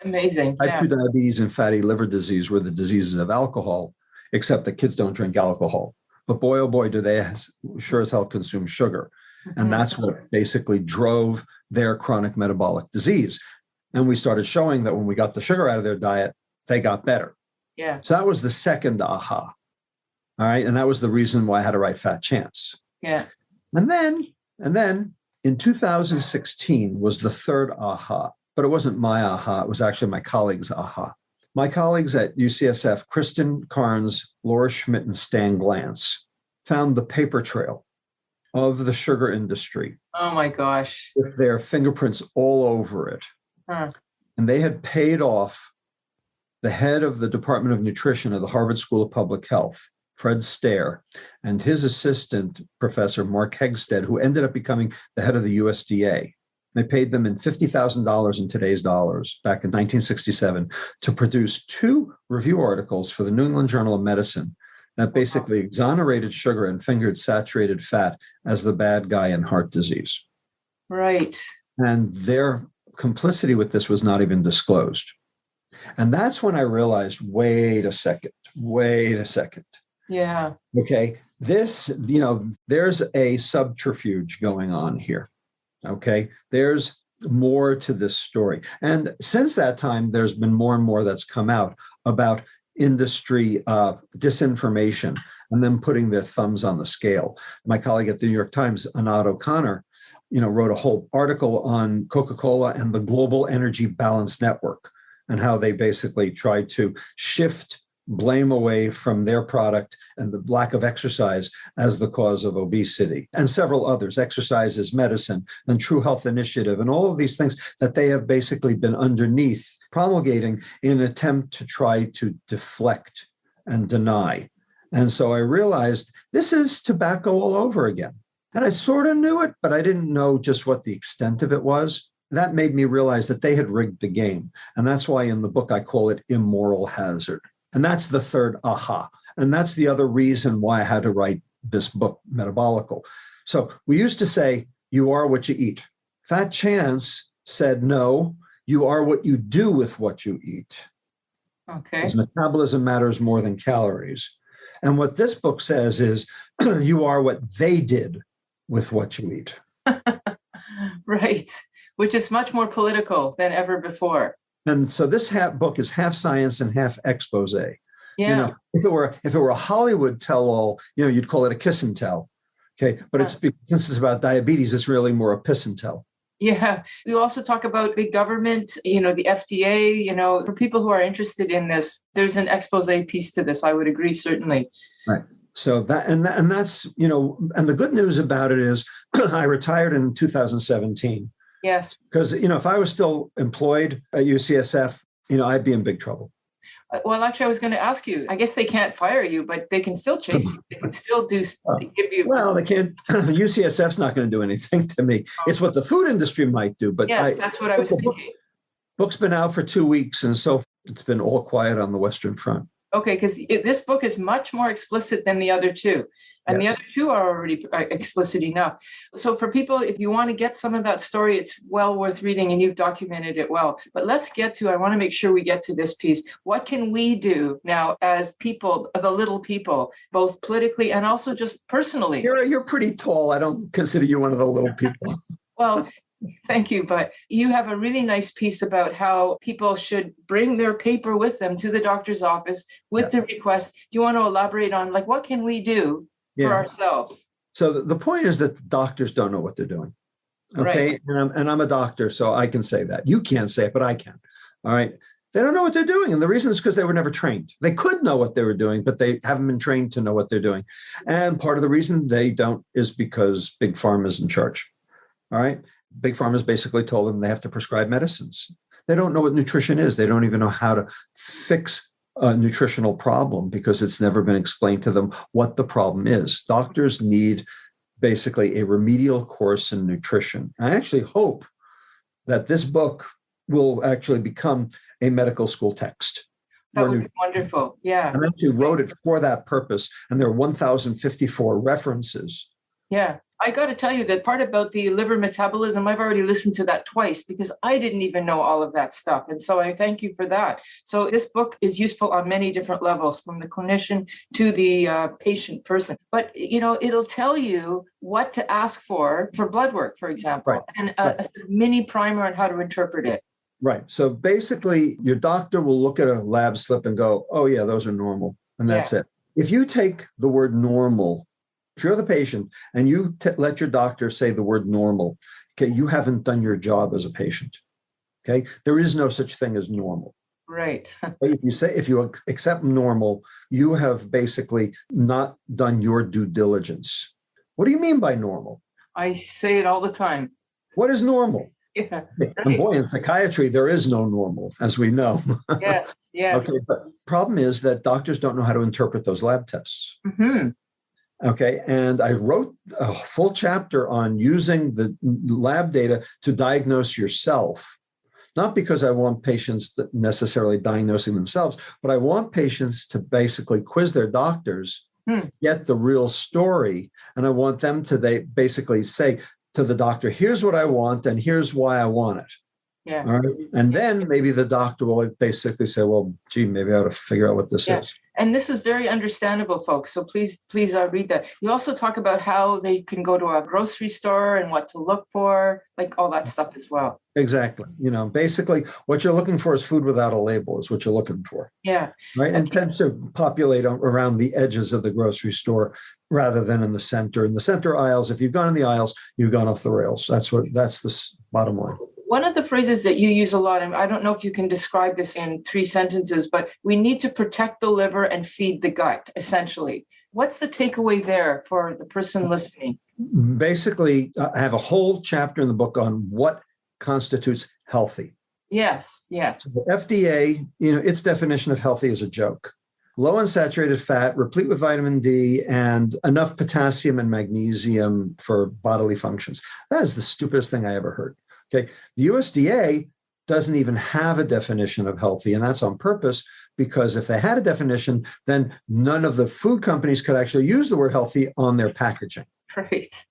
Speaker 2: Amazing.
Speaker 3: Type 2 diabetes and fatty liver disease were the diseases of alcohol, except that kids don't drink alcohol. But boy, oh boy, do they sure as hell consume sugar. And that's what basically drove their chronic metabolic disease. And we started showing that when we got the sugar out of their diet, they got better.
Speaker 2: Yeah.
Speaker 3: So that was the second aha. All right. And that was the reason why I had to write Fat Chance.
Speaker 2: Yeah.
Speaker 3: And then in 2016 was the third aha, but it wasn't my aha. It was actually my colleagues' aha. My colleagues at UCSF, Kristen Carnes, Laura Schmidt, and Stan Glantz, found the paper trail of the sugar industry.
Speaker 2: Oh my gosh.
Speaker 3: With their fingerprints all over it.
Speaker 2: Huh.
Speaker 3: And they had paid off the head of the Department of Nutrition of the Harvard School of Public Health, Fred Stair, and his assistant, Professor Mark Hegstead, who ended up becoming the head of the USDA. They paid them in $50,000 in today's dollars back in 1967 to produce 2 review articles for the New England Journal of Medicine that basically exonerated sugar and fingered saturated fat as the bad guy in heart disease.
Speaker 2: Right.
Speaker 3: And their complicity with this was not even disclosed. And that's when I realized, wait a second.
Speaker 2: Yeah.
Speaker 3: Okay. This, there's a subterfuge going on here. Okay, there's more to this story. And since that time, there's been more and more that's come out about industry disinformation and them putting their thumbs on the scale. My colleague at the New York Times, Anat O'Connor, wrote a whole article on Coca-Cola and the Global Energy Balance Network and how they basically tried to shift blame away from their product and the lack of exercise as the cause of obesity, and several others, Exercise is Medicine and True Health Initiative, and all of these things that they have basically been underneath promulgating in an attempt to try to deflect and deny. And so I realized this is tobacco all over again. And I sort of knew it, but I didn't know just what the extent of it was. That made me realize that they had rigged the game. And that's why in the book, I call it immoral hazard. And that's the third aha. And that's the other reason why I had to write this book, Metabolical. So we used to say, you are what you eat. Fat Chance said, no, you are what you do with what you eat.
Speaker 2: Okay.
Speaker 3: Because metabolism matters more than calories. And what this book says is, you are what they did with what you eat.
Speaker 2: Right. Which is much more political than ever before.
Speaker 3: And so this book is half science and half expose.
Speaker 2: Yeah.
Speaker 3: You know, if it were a Hollywood tell-all, you'd call it a kiss and tell. Okay. But since it's about diabetes, it's really more a piss and tell.
Speaker 2: Yeah. We also talk about big government, the FDA, for people who are interested in this, there's an expose piece to this. I would agree, certainly.
Speaker 3: Right. So that's, and the good news about it is I retired in 2017.
Speaker 2: Yes.
Speaker 3: Because, if I was still employed at UCSF, I'd be in big trouble.
Speaker 2: Well, actually, I was going to ask you, I guess they can't fire you, but they can still chase you. They can still give you.
Speaker 3: Well, they can't. UCSF's not going to do anything to me. It's what the food industry might do. But
Speaker 2: yes, that's what I was thinking.
Speaker 3: Book's been out for 2 weeks, and so it's been all quiet on the Western Front.
Speaker 2: Okay, because this book is much more explicit than the other two. And
Speaker 3: yes.
Speaker 2: The other two are already explicit enough. So for people, if you want to get some of that story, it's well worth reading and you've documented it well. But I want to make sure we get to this piece. What can we do now as people, the little people, both politically and also just personally?
Speaker 3: You're pretty tall. I don't consider you one of the little people.
Speaker 2: Well, thank you. But you have a really nice piece about how people should bring their paper with them to the doctor's office with the request. Do you want to elaborate on what can we do for ourselves?
Speaker 3: So the point is that doctors don't know what they're doing. Okay. Right. And I'm a doctor, so I can say that. You can't say it, but I can. All right. They don't know what they're doing. And the reason is because they were never trained. They could know what they were doing, but they haven't been trained to know what they're doing. And part of the reason they don't is because Big Pharma is in charge. All right. Big Pharma's basically told them they have to prescribe medicines. They don't know what nutrition is. They don't even know how to fix a nutritional problem because it's never been explained to them what the problem is. Doctors need basically a remedial course in nutrition. I actually hope that this book will actually become a medical school text.
Speaker 2: That would be wonderful. Yeah.
Speaker 3: I actually wrote it for that purpose. And there are 1,054 references.
Speaker 2: Yeah. I got to tell you that part about the liver metabolism, I've already listened to that twice because I didn't even know all of that stuff. And so I thank you for that. So this book is useful on many different levels, from the clinician to the patient person. But, it'll tell you what to ask for blood work, for example, and a mini primer on how to interpret it.
Speaker 3: Right. So basically, your doctor will look at a lab slip and go, oh, yeah, those are normal. And that's it. If you take the word normal, if you're the patient and you let your doctor say the word normal, okay, you haven't done your job as a patient. Okay. There is no such thing as normal.
Speaker 2: Right.
Speaker 3: If you accept normal, you have basically not done your due diligence. What do you mean by normal?
Speaker 2: I say it all the time.
Speaker 3: What is normal?
Speaker 2: Yeah.
Speaker 3: And boy, in psychiatry, there is no normal, as we know.
Speaker 2: Yes.
Speaker 3: Okay, but problem is that doctors don't know how to interpret those lab tests.
Speaker 2: Mm-hmm.
Speaker 3: Okay, and I wrote a full chapter on using the lab data to diagnose yourself. Not because I want patients that necessarily diagnosing themselves, but I want patients to basically quiz their doctors, get the real story, and I want them to basically say to the doctor, here's what I want, and here's why I want it.
Speaker 2: Yeah.
Speaker 3: All right. And then maybe the doctor will basically say, well, gee, maybe I ought to figure out what this is.
Speaker 2: And this is very understandable, folks. So please read that. You also talk about how they can go to a grocery store and what to look for, like all that stuff as well.
Speaker 3: Exactly. Basically what you're looking for is food without a label is what you're looking for.
Speaker 2: Yeah.
Speaker 3: Right. And tends to populate around the edges of the grocery store rather than in the center. In the center aisles, if you've gone in the aisles, you've gone off the rails. That's the bottom line.
Speaker 2: One of the phrases that you use a lot, and I don't know if you can describe this in 3 sentences, but we need to protect the liver and feed the gut, essentially. What's the takeaway there for the person listening?
Speaker 3: Basically, I have a whole chapter in the book on what constitutes healthy.
Speaker 2: Yes.
Speaker 3: So the FDA, its definition of healthy is a joke. low unsaturated fat, replete with vitamin D, and enough potassium and magnesium for bodily functions. That is the stupidest thing I ever heard. Okay. The USDA doesn't even have a definition of healthy, and that's on purpose, because if they had a definition, then none of the food companies could actually use the word healthy on their packaging.
Speaker 2: Right.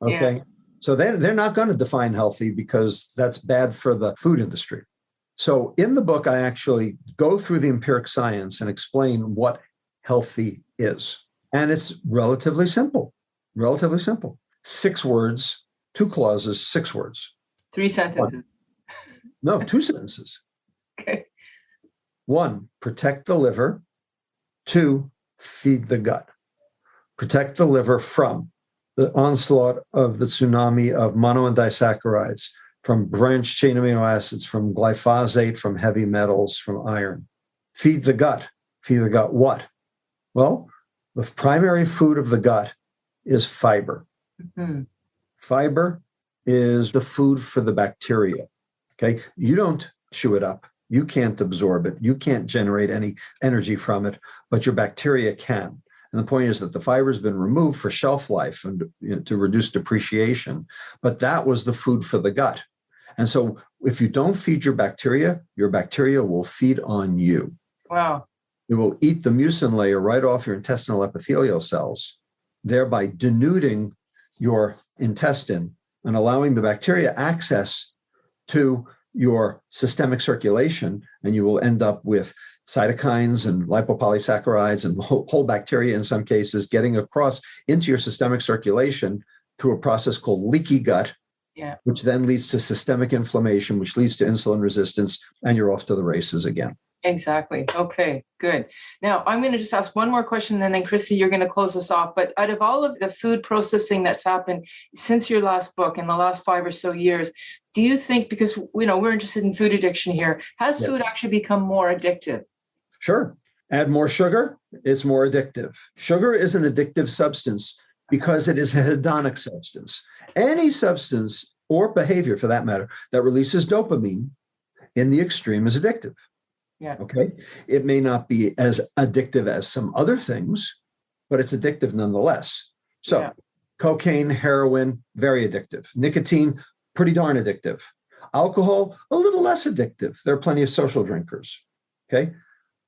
Speaker 3: Okay.
Speaker 2: Yeah.
Speaker 3: So they're not going to define healthy because that's bad for the food industry. So in the book, I actually go through the empiric science and explain what healthy is. And it's relatively simple. 6 words, 2 clauses, 6 words.
Speaker 2: 3 sentences.
Speaker 3: No, 2 sentences.
Speaker 2: Okay.
Speaker 3: 1, protect the liver. 2, feed the gut. Protect the liver from the onslaught of the tsunami of mono and disaccharides, from branched chain amino acids, from glyphosate, from heavy metals, from iron. Feed the gut. Feed the gut what? Well, the primary food of the gut is fiber. Mm-hmm. Fiber is the food for the bacteria. Okay. You don't chew it up. You can't absorb it. You can't generate any energy from it, but your bacteria can. And the point is that the fiber has been removed for shelf life and to reduce depreciation, but that was the food for the gut. And so if you don't feed your bacteria will feed on you.
Speaker 2: Wow.
Speaker 3: It will eat the mucin layer right off your intestinal epithelial cells, thereby denuding your intestine and allowing the bacteria access to your systemic circulation, and you will end up with cytokines and lipopolysaccharides and whole bacteria in some cases getting across into your systemic circulation through a process called leaky gut, which then leads to systemic inflammation, which leads to insulin resistance, and you're off to the races again.
Speaker 2: Exactly. Okay, good. Now, I'm going to just ask one more question, and then, Chrissy, you're going to close us off. But out of all of the food processing that's happened since your last book in the last 5 or so years, do you think, because we're interested in food addiction here, has food actually become more addictive?
Speaker 3: Sure. Add more sugar, it's more addictive. Sugar is an addictive substance because it is a hedonic substance. Any substance or behavior, for that matter, that releases dopamine in the extreme is addictive.
Speaker 2: Yeah.
Speaker 3: Okay. It may not be as addictive as some other things, but it's addictive nonetheless. So cocaine, heroin, very addictive. Nicotine, pretty darn addictive. Alcohol, a little less addictive. There are plenty of social drinkers. Okay.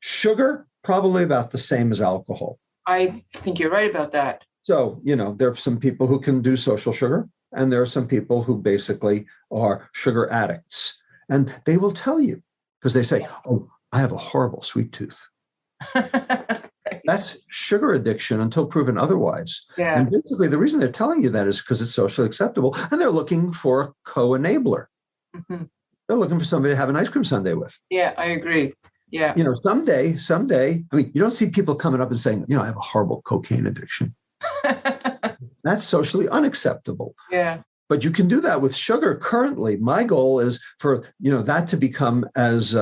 Speaker 3: Sugar, probably about the same as alcohol.
Speaker 2: I think you're right about that.
Speaker 3: So, there are some people who can do social sugar, and there are some people who basically are sugar addicts. And they will tell you, because they say, oh, I have a horrible sweet tooth. That's sugar addiction until proven otherwise.
Speaker 2: Yeah.
Speaker 3: And basically the reason they're telling you that is because it's socially acceptable, and they're looking for a co-enabler. Mm-hmm. They're looking for somebody to have an ice cream sundae with.
Speaker 2: Yeah, I agree. Yeah.
Speaker 3: Someday, you don't see people coming up and saying, I have a horrible cocaine addiction. That's socially unacceptable.
Speaker 2: Yeah.
Speaker 3: But you can do that with sugar currently. My goal is for, that to become as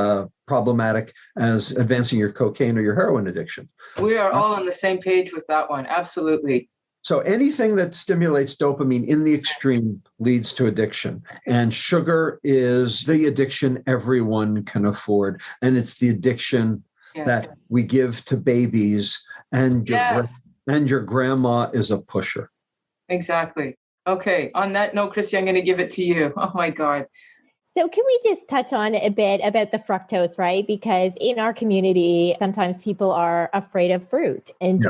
Speaker 3: problematic as advancing your cocaine or your heroin addiction.
Speaker 2: We are all on the same page with that one. Absolutely.
Speaker 3: So anything that stimulates dopamine in the extreme leads to addiction. And sugar is the addiction everyone can afford. And it's the addiction that we give to babies. And your grandma is a pusher.
Speaker 2: Exactly. Okay. On that note, Chrissy, I'm going to give it to you. Oh, my God.
Speaker 1: So can we just touch on a bit about the fructose, right? Because in our community, sometimes people are afraid of fruit, and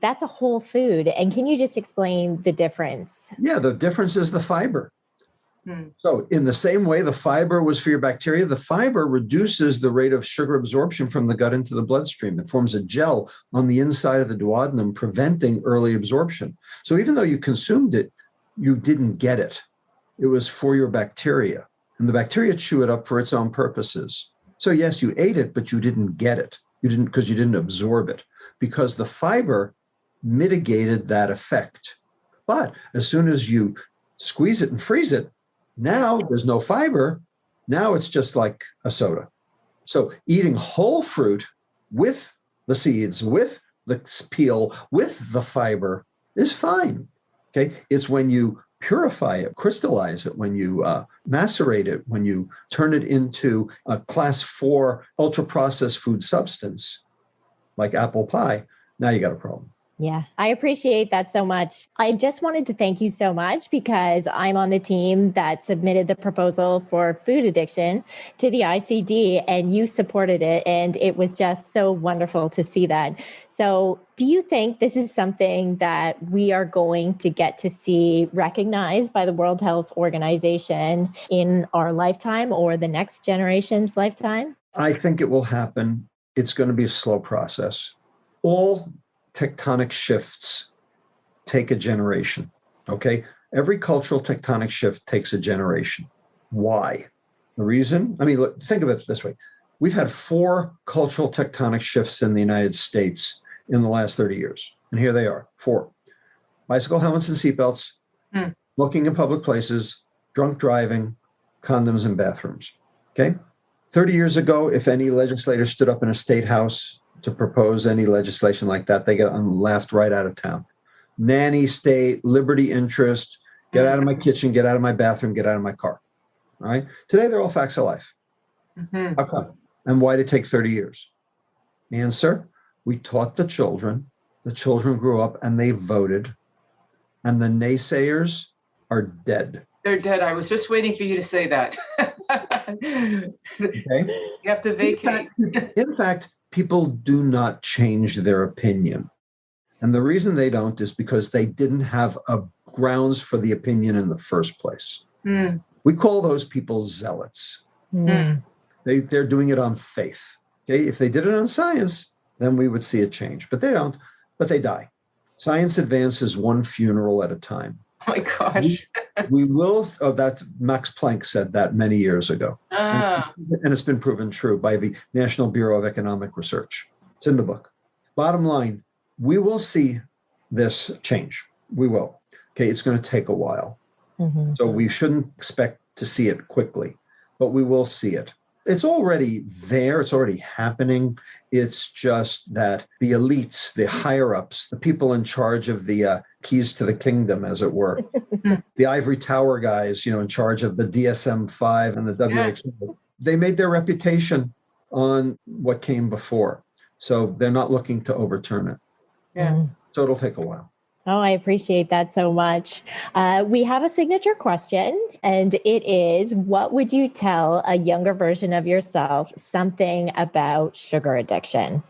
Speaker 1: that's a whole food. And can you just explain the difference? Yeah,
Speaker 3: the difference is the fiber. So in the same way the fiber was for your bacteria, the fiber reduces the rate of sugar absorption from the gut into the bloodstream. It forms a gel on the inside of the duodenum, preventing early absorption. So even though you consumed it, you didn't get it. It was for your bacteria. And the bacteria chew it up for its own purposes. So yes, you ate it, but you didn't get it. You didn't absorb it, because the fiber mitigated that effect. But as soon as you squeeze it and freeze it, now there's no fiber. Now it's just like a soda. So eating whole fruit with the seeds, with the peel, with the fiber is fine. Okay. It's when you purify it, crystallize it, when you macerate it, when you turn it into a class 4 ultra-processed food substance, like apple pie, now you got a problem.
Speaker 1: Yeah, I appreciate that so much. I just wanted to thank you so much because I'm on the team that submitted the proposal for food addiction to the ICD, and you supported it. And it was just so wonderful to see that. So do you think this is something that we are going to get to see recognized by the World Health Organization in our lifetime or the next generation's lifetime?
Speaker 3: I think it will happen. It's going to be a slow process. All tectonic shifts take a generation, okay? Every cultural tectonic shift takes a generation. Why? The reason? I mean, look, think of it this way. We've had 4 cultural tectonic shifts in the United States in the last 30 years. And here they are, 4. Bicycle helmets and seatbelts, smoking in public places, drunk driving, condoms in bathrooms, okay? 30 years ago, if any legislator stood up in a state house to propose any legislation like that, they get laughed right out of town. Nanny state, liberty interest, get out of my kitchen, get out of my bathroom, get out of my car. All right. Today, they're all facts of life. How come? And why did it take 30 years? Answer, we taught the children grew up and they voted, and the naysayers are dead.
Speaker 2: They're dead. I was just waiting for you to say that.
Speaker 3: Okay.
Speaker 2: You have to vacate.
Speaker 3: In fact, people do not change their opinion. And the reason they don't is because they didn't have grounds for the opinion in the first place. We call those people zealots. They're doing it on faith. Okay, if they did it on science, then we would see a change. But they don't, but they die. Science advances one funeral at a time.
Speaker 2: Oh my gosh.
Speaker 3: We will, that's Max Planck said that many years ago. And it's been proven true by the National Bureau of Economic Research. It's in the book. Bottom line, we will see this change. We will. Okay, it's going to take a while. So we shouldn't expect to see it quickly, but we will see it. It's already there. It's already happening. It's just that the elites, the higher ups, the people in charge of the keys to the kingdom, as it were, the ivory tower guys, in charge of the DSM-5 and the WHO, they made their reputation on what came before. So they're not looking to overturn it.
Speaker 2: Yeah.
Speaker 3: So it'll take a while.
Speaker 1: Oh, I appreciate that so much. We have a signature question, and it is, what would you tell a younger version of yourself something about sugar addiction?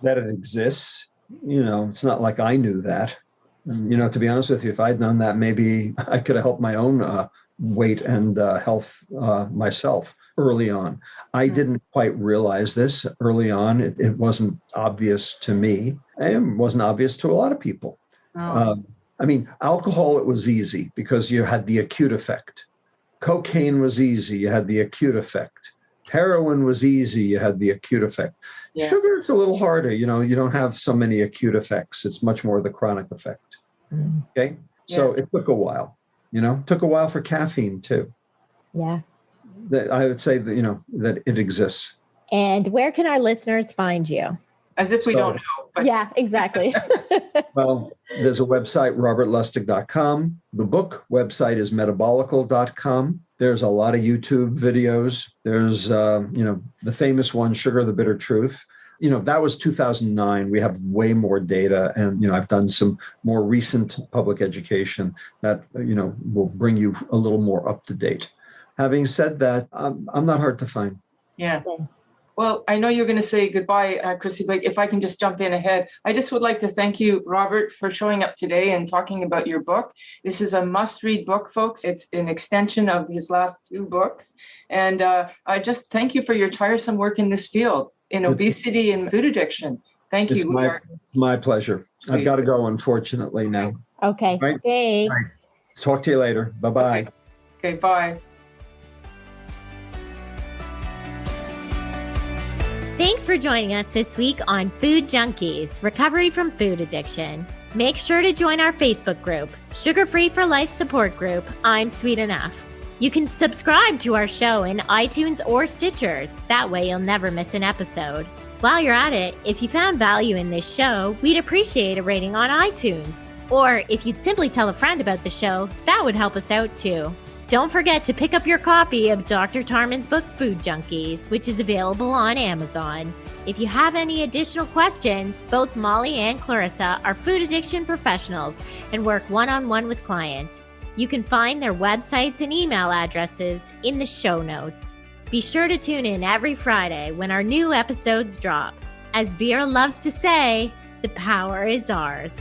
Speaker 3: That it exists. It's not like I knew that. And, to be honest with you, if I'd known that, maybe I could have helped my own weight and health myself early on. I didn't quite realize this early on. It wasn't obvious to me. And wasn't obvious to a lot of people. Alcohol, it was easy because you had the acute effect. Cocaine was easy. You had the acute effect. Heroin was easy. You had the acute effect. Yeah. Sugar, it's a little harder. You don't have so many acute effects. It's much more the chronic effect. Okay. So it took a while, took a while for caffeine too. Yeah. That I would say that, that it exists.
Speaker 1: And where can our listeners find you?
Speaker 2: As if we don't know. But.
Speaker 1: Yeah, exactly.
Speaker 3: Well, there's a website, robertlustig.com. The book website is metabolical.com. There's a lot of YouTube videos. There's, the famous one, Sugar, the Bitter Truth. That was 2009. We have way more data. And, I've done some more recent public education that, will bring you a little more up to date. Having said that, I'm not hard to find.
Speaker 2: Yeah. Well, I know you're going to say goodbye, Chrissy, but if I can just jump in ahead, I just would like to thank you, Robert, for showing up today and talking about your book. This is a must-read book, folks. It's an extension of his last 2 books. And I just thank you for your tiresome work in this field, in obesity and food addiction. Thank you.
Speaker 3: It's my pleasure. I've got to go, unfortunately, now.
Speaker 1: Okay. Right? Thanks.
Speaker 3: Right. Talk to you later. Bye-bye.
Speaker 2: Okay, bye.
Speaker 1: Thanks for joining us this week on Food Junkies, Recovery from Food Addiction. Make sure to join our Facebook group, Sugar Free for Life support group, I'm Sweet Enough. You can subscribe to our show in iTunes or Stitchers. That way you'll never miss an episode. While you're at it, if you found value in this show, we'd appreciate a rating on iTunes. Or if you'd simply tell a friend about the show, that would help us out too. Don't forget to pick up your copy of Dr. Tarman's book, Food Junkies, which is available on Amazon. If you have any additional questions, both Molly and Clarissa are food addiction professionals and work one-on-one with clients. You can find their websites and email addresses in the show notes. Be sure to tune in every Friday when our new episodes drop. As Vera loves to say, the power is ours.